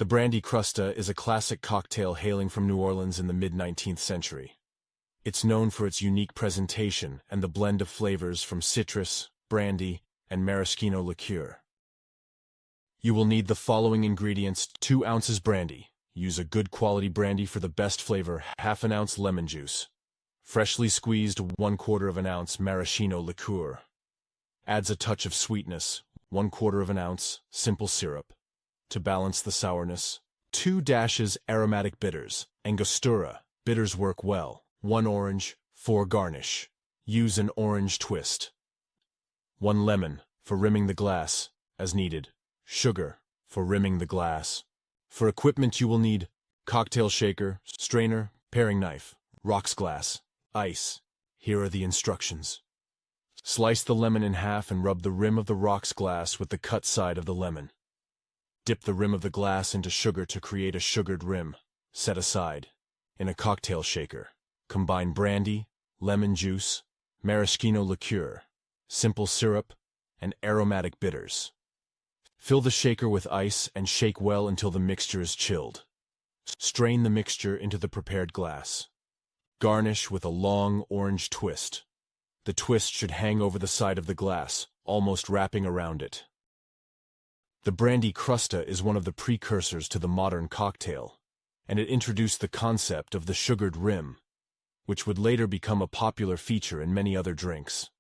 The Brandy Crusta is a classic cocktail hailing from New Orleans in the mid-19th century. It's known for its unique presentation and the blend of flavors from citrus, brandy, and maraschino liqueur. You will need the following ingredients: 2 ounces brandy. Use a good quality brandy for the best flavor. ½ ounce lemon juice. Freshly squeezed 1/4 ounce maraschino liqueur. Adds a touch of sweetness. 1/4 ounce simple syrup. To balance the sourness. 2 dashes aromatic bitters. Angostura. Bitters work well. 1 orange, for garnish. Use an orange twist. 1 lemon, for rimming the glass, as needed. Sugar, for rimming the glass. For equipment you will need cocktail shaker, strainer, paring knife, rocks glass, ice. Here are the instructions. Slice the lemon in half and rub the rim of the rocks glass with the cut side of the lemon. Dip the rim of the glass into sugar to create a sugared rim. Set aside. In a cocktail shaker, combine brandy, lemon juice, maraschino liqueur, simple syrup, and aromatic bitters. Fill the shaker with ice and shake well until the mixture is chilled. Strain the mixture into the prepared glass. Garnish with a long orange twist. The twist should hang over the side of the glass, almost wrapping around it. The Brandy Crusta is one of the precursors to the modern cocktail, and it introduced the concept of the sugared rim, which would later become a popular feature in many other drinks.